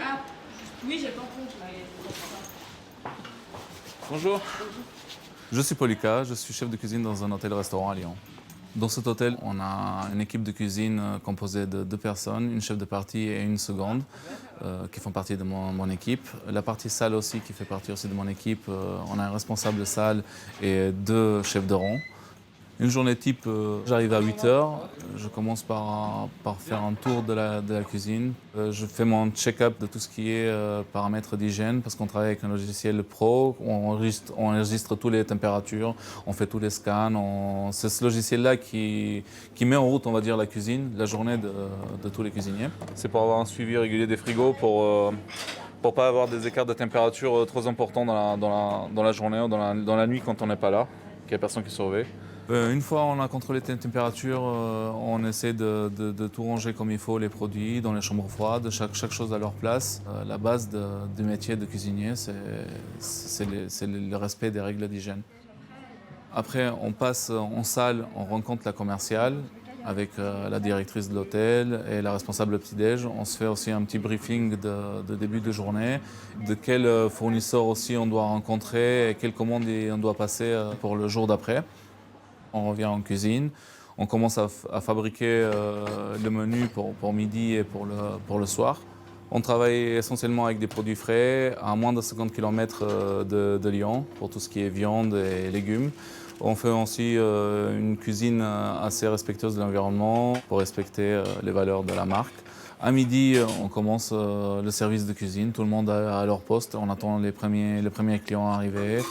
Ah, oui, j'ai pas compris. Bonjour. Je suis Paulika, je suis chef de cuisine dans un hôtel-restaurant à Lyon. Dans cet hôtel, on a une équipe de cuisine composée de 2 personnes, une chef de partie et une seconde, qui font partie de mon équipe. La partie salle aussi, qui fait partie aussi de mon équipe, on a un responsable de salle et 2 chefs de rang. Une journée type, j'arrive à 8 heures, je commence par faire un tour de la cuisine. Je fais mon check-up de tout ce qui est paramètres d'hygiène parce qu'on travaille avec un logiciel pro, on enregistre toutes les températures, on fait tous les scans. C'est ce logiciel-là qui met en route, on va dire, la cuisine, la journée de tous les cuisiniers. C'est pour avoir un suivi régulier des frigos, pour pas avoir des écarts de température trop importants dans la journée ou dans la nuit quand on n'est pas là, qu'il n'y a personne qui surveille. Une fois on a contrôlé les températures, on essaie de tout ranger comme il faut, les produits dans les chambres froides, chaque chose à leur place. La base du métier de cuisinier, c'est le respect des règles d'hygiène. Après, on passe en salle, on rencontre la commerciale avec la directrice de l'hôtel et la responsable petit-déj. On se fait aussi un petit briefing de début de journée, de quel fournisseur aussi on doit rencontrer et quelles commandes on doit passer pour le jour d'après. On revient en cuisine, on commence à fabriquer le menu pour midi et pour le soir. On travaille essentiellement avec des produits frais, à moins de 50 km de Lyon, pour tout ce qui est viande et légumes. On fait aussi une cuisine assez respectueuse de l'environnement, pour respecter les valeurs de la marque. À midi, on commence le service de cuisine, tout le monde à leur poste, on attend les premiers clients arriver.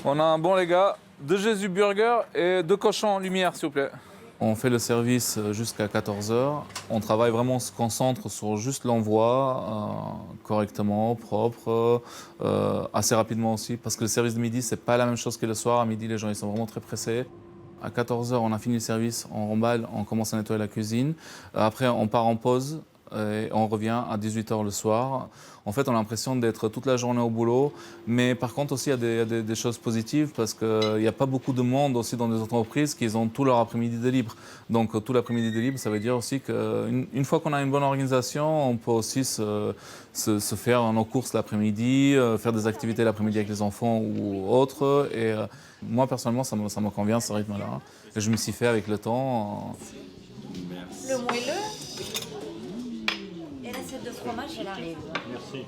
On a un bon les gars, 2 Jésus burger et 2 cochons en lumière s'il vous plaît. On fait le service jusqu'à 14 heures. On travaille vraiment, on se concentre sur juste l'envoi, correctement, propre, assez rapidement aussi. Parce que le service de midi, c'est pas la même chose que le soir. À midi, les gens ils sont vraiment très pressés. À 14 heures, on a fini le service, on remballe, on commence à nettoyer la cuisine. Après, on part en pause. Et on revient à 18 heures le soir. En fait, on a l'impression d'être toute la journée au boulot. Mais par contre aussi, il y a des choses positives parce qu'il n'y a pas beaucoup de monde aussi dans des entreprises qui ont tout leur après-midi de libre. Donc tout l'après-midi de libre, ça veut dire aussi qu'une fois qu'on a une bonne organisation, on peut aussi se faire nos courses l'après-midi, faire des activités l'après-midi avec les enfants ou autres. Et moi, personnellement, ça me convient ce rythme-là. Et je me suis fait avec le temps. Le moelleux et l'assiette de fromage, elle arrive. Merci.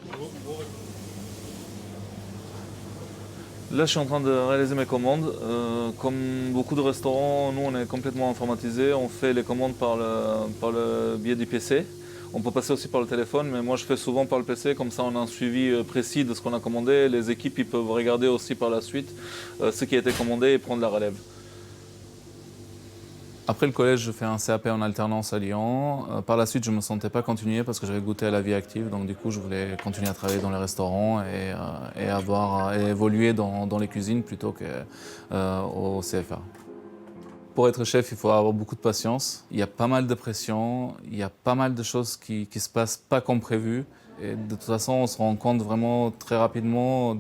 Là, je suis en train de réaliser mes commandes. Comme beaucoup de restaurants, nous, on est complètement informatisé. On fait les commandes par le biais du PC. On peut passer aussi par le téléphone, mais moi, je fais souvent par le PC. Comme ça, on a un suivi précis de ce qu'on a commandé. Les équipes, ils peuvent regarder aussi par la suite ce qui a été commandé et prendre la relève. Après le collège, je fais un CAP en alternance à Lyon. Par la suite, je ne me sentais pas continuer parce que j'avais goûté à la vie active. Donc du coup, je voulais continuer à travailler dans les restaurants et évoluer dans les cuisines plutôt qu'au CFA. Pour être chef, il faut avoir beaucoup de patience. Il y a pas mal de pression, il y a pas mal de choses qui se passent pas comme prévu. Et de toute façon, on se rend compte vraiment très rapidement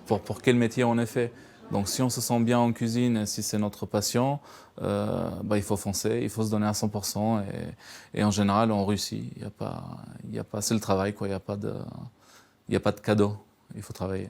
pour quel métier on est fait. Donc si on se sent bien en cuisine et si c'est notre passion, il faut foncer, il faut se donner à 100% et en général on réussit. Il y a pas, c'est le travail quoi, il y a pas de cadeau, il faut travailler.